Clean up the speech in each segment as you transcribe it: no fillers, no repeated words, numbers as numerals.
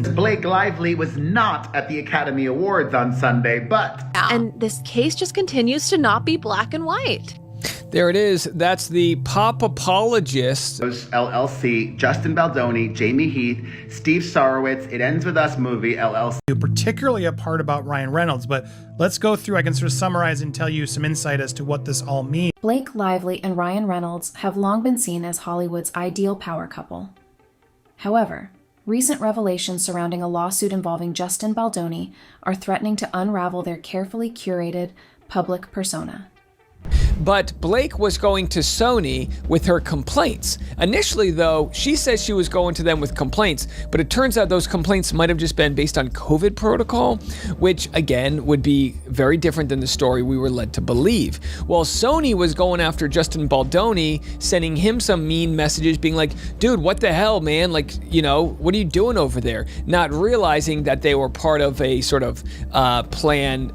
Blake Lively was not at the Academy Awards on Sunday, but... And this case just continues to not be black and white. There it is. That's the pop apologist. LLC, Justin Baldoni, Jamie Heath, Steve Sarowitz, It Ends With Us movie, LLC. Particularly a part about Ryan Reynolds, but let's go through. I can sort of summarize and tell you some insight as to what this all means. Blake Lively and Ryan Reynolds have long been seen as Hollywood's ideal power couple. However, recent revelations surrounding a lawsuit involving Justin Baldoni are threatening to unravel their carefully curated public persona. But Blake was going to Sony with her complaints. Initially, though, she says she was going to them with complaints, but it turns out those complaints might have just been based on COVID protocol, which, again, would be very different than the story we were led to believe. While Sony was going after Justin Baldoni, sending him some mean messages, being like, dude, what the hell, man? Like, you know, what are you doing over there? Not realizing that they were part of a sort of plan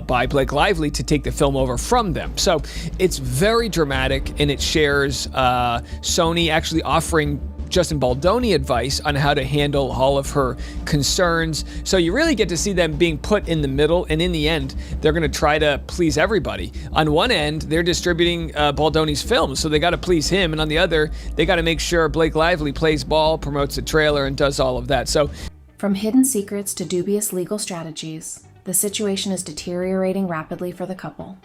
by Blake Lively to take the film over from them. So it's very dramatic, and it shares Sony actually offering Justin Baldoni advice on how to handle all of her concerns. So you really get to see them being put in the middle, and in the end, they're going to try to please everybody. On one end, they're distributing Baldoni's films, so they got to please him, and on the other, they got to make sure Blake Lively plays ball, promotes a trailer, and does all of that. So, from hidden secrets to dubious legal strategies, the situation is deteriorating rapidly for the couple.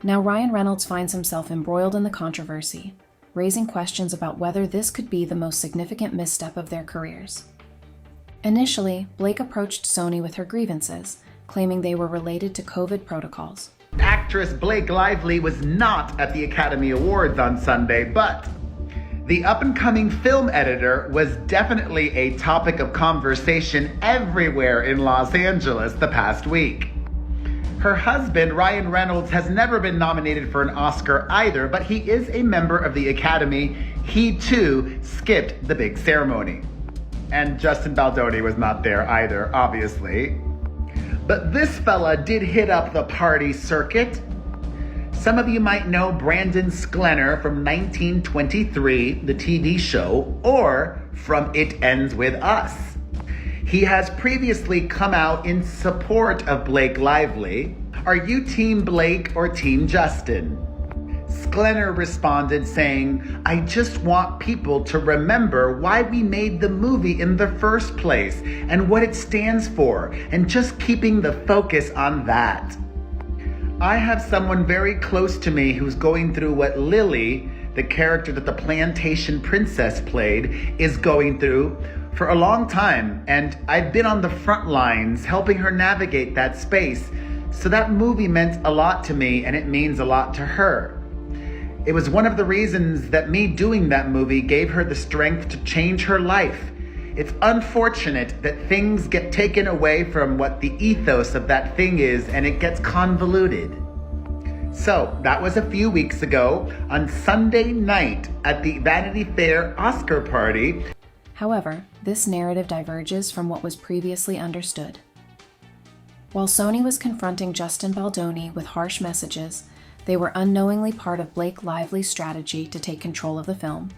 Now Ryan Reynolds finds himself embroiled in the controversy, raising questions about whether this could be the most significant misstep of their careers. Initially, Blake approached Sony with her grievances, claiming they were related to COVID protocols. Actress Blake Lively was not at the Academy Awards on Sunday, but the up-and-coming film editor was definitely a topic of conversation everywhere in Los Angeles the past week. Her husband, Ryan Reynolds, has never been nominated for an Oscar either, but he is a member of the Academy. He, too, skipped the big ceremony. And Justin Baldoni was not there either, obviously. But this fella did hit up the party circuit. Some of you might know Brandon Sklenner from 1923, the TV show, or from It Ends With Us. He has previously come out in support of Blake Lively. Are you Team Blake or Team Justin? Sklenner responded saying, I just want people to remember why we made the movie in the first place and what it stands for, and just keeping the focus on that. I have someone very close to me who's going through what Lily, the character that the Plantation Princess played, is going through for a long time, and I've been on the front lines helping her navigate that space, so that movie meant a lot to me, and it means a lot to her. It was one of the reasons that me doing that movie gave her the strength to change her life. It's unfortunate that things get taken away from what the ethos of that thing is, and it gets convoluted. So, that was a few weeks ago, on Sunday night at the Vanity Fair Oscar party. However, this narrative diverges from what was previously understood. While Sony was confronting Justin Baldoni with harsh messages, they were unknowingly part of Blake Lively's strategy to take control of the film.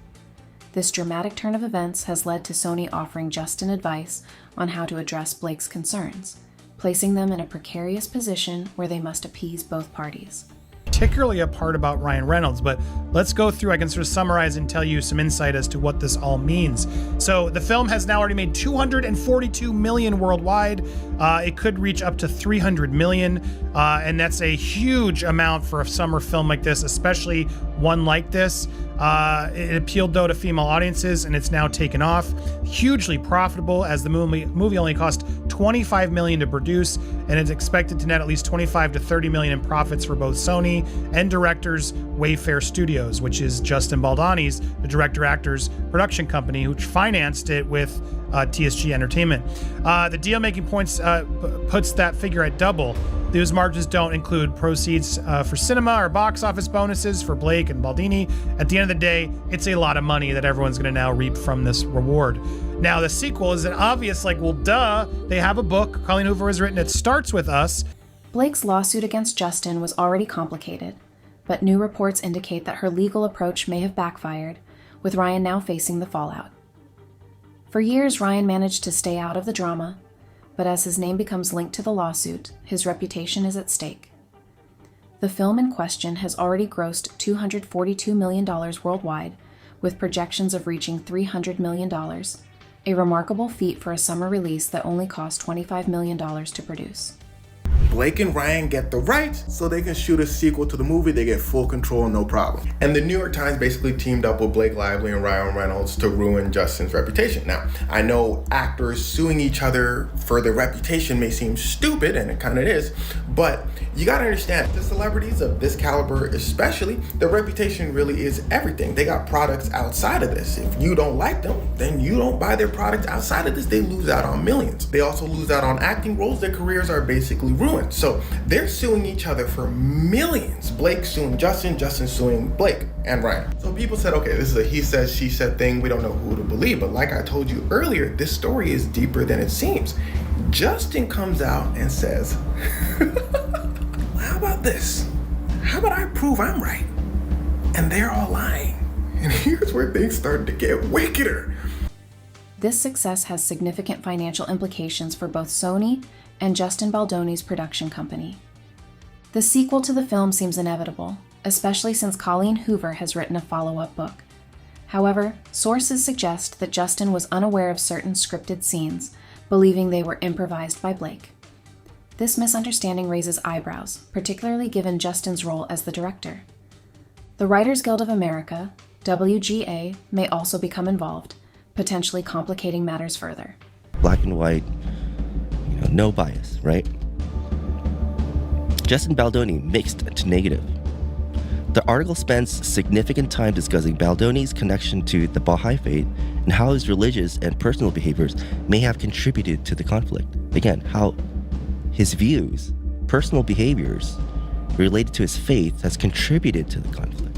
This dramatic turn of events has led to Sony offering Justin advice on how to address Blake's concerns, placing them in a precarious position where they must appease both parties. Particularly a part about Ryan Reynolds, but let's go through. I can sort of summarize and tell you some insight as to what this all means. So the film has now already made $242 million worldwide. It could reach up to $300 million, and that's a huge amount for a summer film like this, especially one like this. It appealed, though, to female audiences, and it's now taken off. Hugely profitable, as the movie only cost $25 million to produce, and it's expected to net at least $25 to $30 million in profits for both Sony and directors Wayfair Studios, which is Justin Baldoni's, the director-actor's production company, which financed it with TSG Entertainment. The deal-making points puts that figure at double. Those margins don't include proceeds for cinema or box office bonuses for Blake and Baldoni. At the end of the day, it's a lot of money that everyone's going to now reap from this reward. Now, the sequel is an obvious, well, duh. They have a book Colleen Hoover has written. It starts with us. Blake's lawsuit against Justin was already complicated, but new reports indicate that her legal approach may have backfired, with Ryan now facing the fallout. For years, Ryan managed to stay out of the drama, but as his name becomes linked to the lawsuit, his reputation is at stake. The film in question has already grossed $242 million worldwide, with projections of reaching $300 million, a remarkable feat for a summer release that only cost $25 million to produce. Blake and Ryan get the rights so they can shoot a sequel to the movie. They get full control, no problem. And the New York Times basically teamed up with Blake Lively and Ryan Reynolds to ruin Justin's reputation. Now, I know actors suing each other for their reputation may seem stupid, and it kind of is, but you gotta understand, the celebrities of this caliber especially, their reputation really is everything. They got products outside of this. If you don't like them, then you don't buy their products outside of this. They lose out on millions. They also lose out on acting roles. Their careers are basically ruined. So they're suing each other for millions. Blake suing Justin, Justin suing Blake and Ryan. So people said, okay, this is a he said, she said thing. We don't know who to believe. But like I told you earlier, this story is deeper than it seems. Justin comes out and says, well, how about this? How about I prove I'm right? And they're all lying. And here's where things start to get wickeder. This success has significant financial implications for both Sony and Justin Baldoni's production company. The sequel to the film seems inevitable, especially since Colleen Hoover has written a follow-up book. However, sources suggest that Justin was unaware of certain scripted scenes, believing they were improvised by Blake. This misunderstanding raises eyebrows, particularly given Justin's role as the director. The Writers Guild of America, WGA, may also become involved, potentially complicating matters further. Black and white, no bias, right? Justin Baldoni mixed to negative. The article spends significant time discussing Baldoni's connection to the Baha'i faith and how his religious and personal behaviors may have contributed to the conflict. Again, how his views, personal behaviors related to his faith has contributed to the conflict,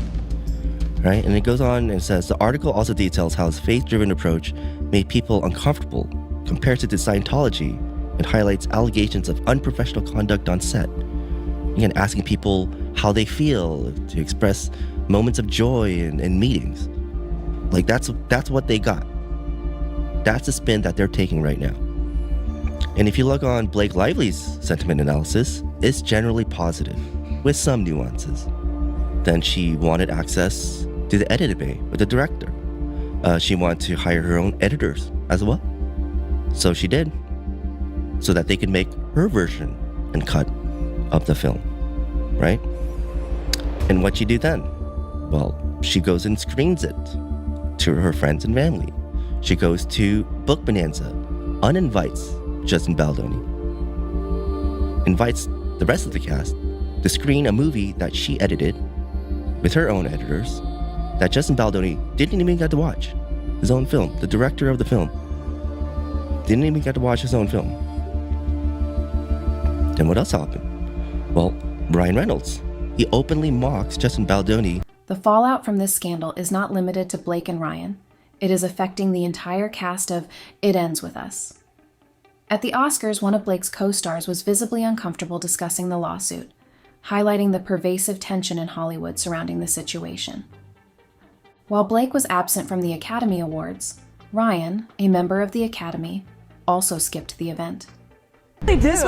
right? And it goes on and says, the article also details how his faith-driven approach made people uncomfortable compared to the Scientology, and highlights allegations of unprofessional conduct on set. Again, asking people how they feel to express moments of joy in meetings. Like that's what they got. That's the spin that they're taking right now. And if you look on Blake Lively's sentiment analysis, it's generally positive, with some nuances. Then she wanted access to the edit bay with the director. She wanted to hire her own editors as well. So she did, so that they could make her version and cut of the film, right? And what'd she do then? Well, she goes and screens it to her friends and family. She goes to Book Bonanza, uninvites Justin Baldoni, invites the rest of the cast to screen a movie that she edited with her own editors that Justin Baldoni didn't even get to watch. His own film, the director of the film, didn't even get to watch his own film. Then what else happened? Well, Ryan Reynolds. He openly mocks Justin Baldoni. The fallout from this scandal is not limited to Blake and Ryan. It is affecting the entire cast of It Ends With Us. At the Oscars, one of Blake's co-stars was visibly uncomfortable discussing the lawsuit, highlighting the pervasive tension in Hollywood surrounding the situation. While Blake was absent from the Academy Awards, Ryan, a member of the Academy, also skipped the event. This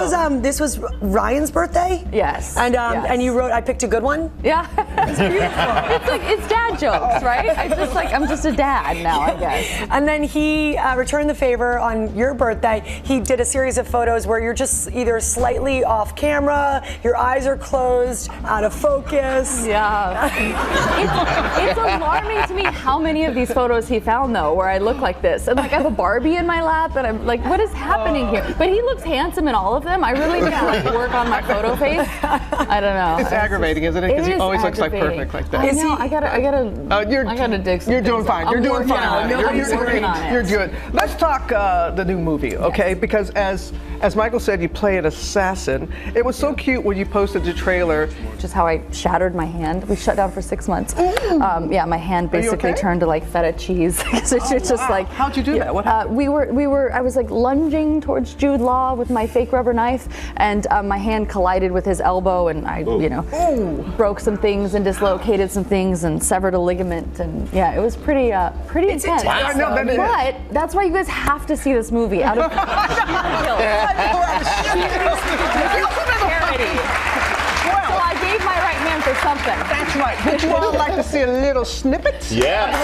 was Ryan's birthday? Yes. And yes. And you wrote, I picked a good one? Yeah. It's beautiful. It's dad jokes, right? I'm just a dad now, I guess. And then he returned the favor on your birthday. He did a series of photos where you're just either slightly off camera, your eyes are closed, out of focus. Yeah. It's alarming to me how many of these photos he found, though, where I look like this. And like I have a Barbie in my lap, and I'm like, what is happening here? But he looks handsome in all of them. I really need to like work on my photo face. I don't know. It's aggravating, isn't it? Because he always looks like perfect like that. I know. I gotta dig some You're doing fine. You're doing fine. You're good. Let's talk the new movie, okay? Yes. Because as Michael said, you play an assassin. It was so cute when you posted the trailer. Just how I shattered my hand. We shut down for 6 months. Yeah, my hand basically turned to like feta cheese. It's just like. How'd you do that? What happened? I was like lunging towards Jude Law with my fake rubber knife, and my hand collided with his elbow, and I, broke some things and dislocated some things and severed a ligament, and yeah, it was pretty intense. I know that But that's why you guys have to see this movie. Out of charity. So I gave my right hand for something. That's right. Would you all like to see a little snippet? Yes.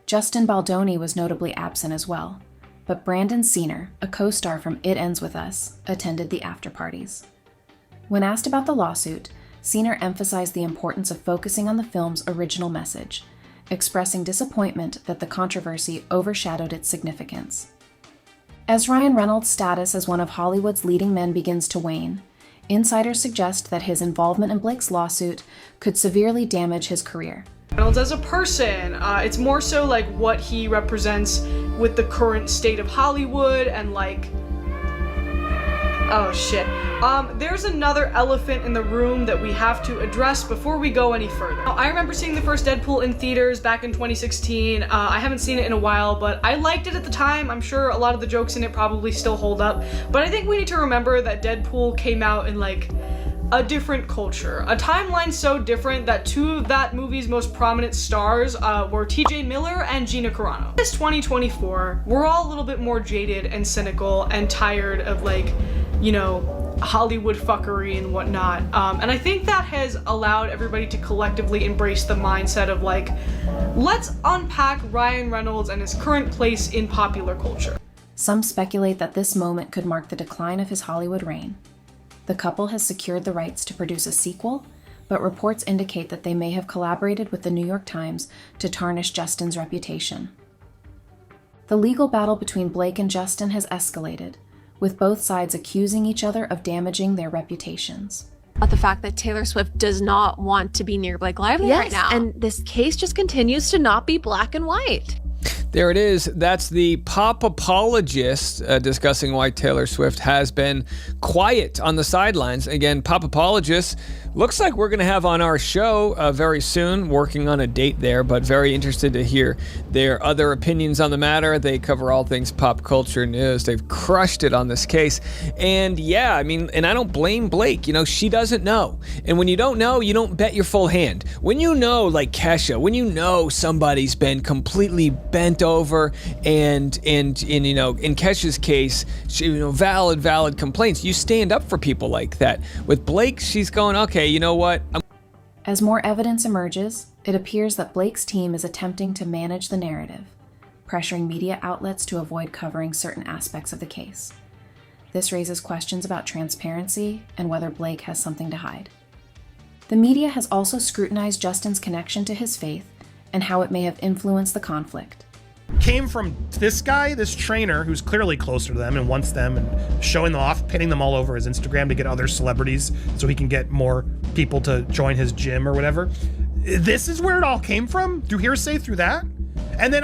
Justin Baldoni was notably absent as well, but Brandon Seener, a co-star from It Ends With Us, attended the after-parties. When asked about the lawsuit, Seener emphasized the importance of focusing on the film's original message, expressing disappointment that the controversy overshadowed its significance. As Ryan Reynolds' status as one of Hollywood's leading men begins to wane, insiders suggest that his involvement in Blake's lawsuit could severely damage his career. Reynolds as a person, it's more so like what he represents with the current state of Hollywood and like, oh shit. There's another elephant in the room that we have to address before we go any further. I remember seeing the first Deadpool in theaters back in 2016. I haven't seen it in a while, but I liked it at the time. I'm sure a lot of the jokes in it probably still hold up, but I think we need to remember that Deadpool came out in like a different culture, a timeline so different that two of that movie's most prominent stars were TJ Miller and Gina Carano. It's 2024, we're all a little bit more jaded and cynical and tired of like, Hollywood fuckery and whatnot. And I think that has allowed everybody to collectively embrace the mindset of like, let's unpack Ryan Reynolds and his current place in popular culture. Some speculate that this moment could mark the decline of his Hollywood reign. The couple has secured the rights to produce a sequel, but reports indicate that they may have collaborated with the New York Times to tarnish Justin's reputation. The legal battle between Blake and Justin has escalated, with both sides accusing each other of damaging their reputations. About the fact that Taylor Swift does not want to be near Blake Lively right now. And this case just continues to not be black and white. There it is. That's the pop apologist discussing why Taylor Swift has been quiet on the sidelines. Again, pop apologist looks like we're going to have on our show very soon, working on a date there, but very interested to hear their other opinions on the matter. They cover all things pop culture news. They've crushed it on this case. And yeah, I mean, and I don't blame Blake. She doesn't know. And when you don't know, you don't bet your full hand. When you know, like Kesha, when you know somebody's been completely bent over and in Kesha's case, valid complaints, you stand up for people like that. With Blake, she's going, okay, you know what? As more evidence emerges, it appears that Blake's team is attempting to manage the narrative, pressuring media outlets to avoid covering certain aspects of the case. This raises questions about transparency and whether Blake has something to hide. The media has also scrutinized Justin's connection to his faith and how it may have influenced the conflict. Came from this guy, this trainer, who's clearly closer to them and wants them and showing them off, pinning them all over his Instagram to get other celebrities so he can get more people to join his gym or whatever. This is where it all came from? Through hearsay, through that? And then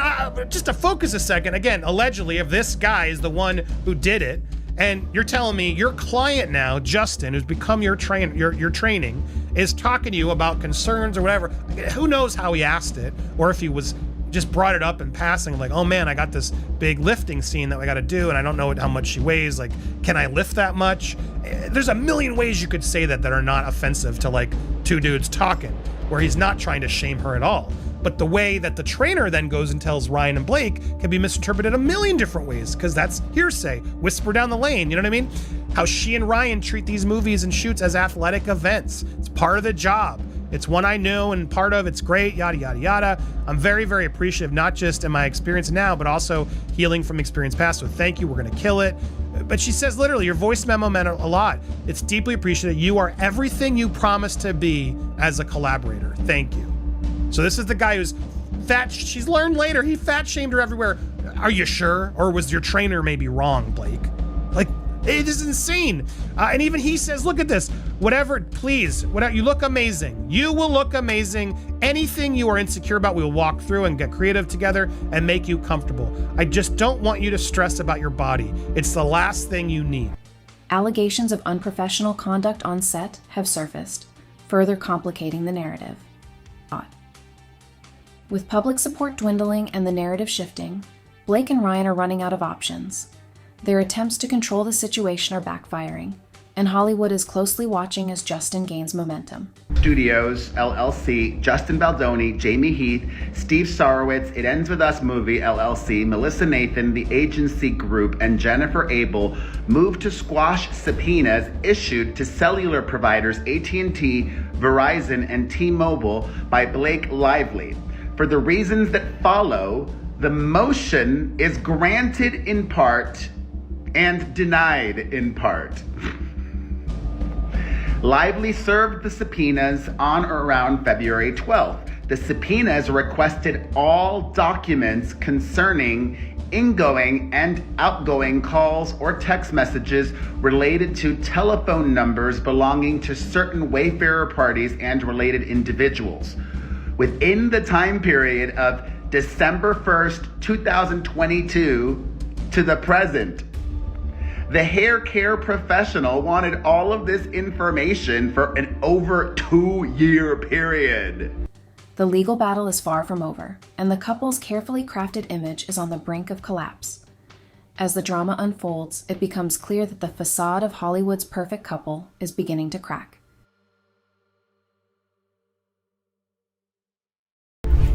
just to focus a second, again, allegedly, if this guy is the one who did it, and you're telling me your client now, Justin, who's become your training, is talking to you about concerns or whatever. Who knows how he asked it, or if he was just brought it up in passing, like, oh man, I got this big lifting scene that we got to do, and I don't know how much she weighs. Like, can I lift that much? There's a million ways you could say that are not offensive to like two dudes talking, where he's not trying to shame her at all. But the way that the trainer then goes and tells Ryan and Blake can be misinterpreted a million different ways, because that's hearsay, whisper down the lane, you know what I mean? How she and Ryan treat these movies and shoots as athletic events. It's part of the job. It's one I knew and part of it's great, yada, yada, yada. I'm very, very appreciative, not just in my experience now, but also healing from experience past. So thank you, we're gonna kill it. But she says literally, your voice memo meant a lot. It's deeply appreciated. You are everything you promised to be as a collaborator. Thank you. So this is the guy who's fat. She's learned later, he fat shamed her everywhere. Are you sure? Or was your trainer maybe wrong, Blake? Like, it is insane. And even he says, look at this, whatever, please, whatever, you look amazing. You will look amazing. Anything you are insecure about, we will walk through and get creative together and make you comfortable. I just don't want you to stress about your body. It's the last thing you need. Allegations of unprofessional conduct on set have surfaced, further complicating the narrative. With public support dwindling and the narrative shifting, Blake and Ryan are running out of options. Their attempts to control the situation are backfiring, and Hollywood is closely watching as Justin gains momentum. Studios, LLC, Justin Baldoni, Jamie Heath, Steve Sarowitz, It Ends With Us Movie, LLC, Melissa Nathan, The Agency Group, and Jennifer Abel moved to squash subpoenas issued to cellular providers AT&T, Verizon, and T-Mobile by Blake Lively. For the reasons that follow, the motion is granted in part and denied in part. Lively served the subpoenas on or around February 12th. The subpoenas requested all documents concerning ingoing and outgoing calls or text messages related to telephone numbers belonging to certain Wayfarer parties and related individuals. Within the time period of December 1st, 2022 to the present, the hair care professional wanted all of this information for an over 2-year period. The legal battle is far from over, and the couple's carefully crafted image is on the brink of collapse. As the drama unfolds, it becomes clear that the facade of Hollywood's perfect couple is beginning to crack.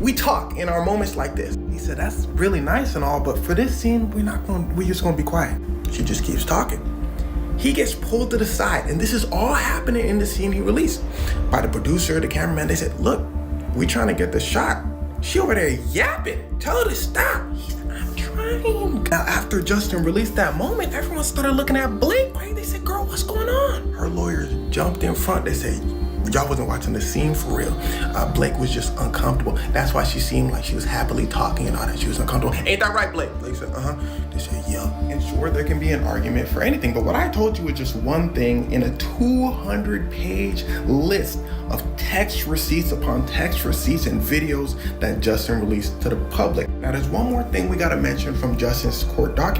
We talk in our moments like this. He said, that's really nice and all, but for this scene, we're just gonna be quiet. She just keeps talking. He gets pulled to the side, and this is all happening in the scene he released. By the producer, the cameraman, they said, look, we trying to get the shot. She over there yapping. Tell her to stop. He said, I'm trying. Now, after Justin released that moment, everyone started looking at Blake, right? They said, girl, what's going on? Her lawyers jumped in front. They said, y'all wasn't watching the scene for real. Blake was just uncomfortable. That's why she seemed like she was happily talking and all that. She was uncomfortable. Ain't that right, Blake? Blake said, uh-huh. They said, yeah. And sure, there can be an argument for anything, but what I told you was just one thing in a 200-page list of text receipts upon text receipts and videos that Justin released to the public. Now, there's one more thing we gotta mention from Justin's court document.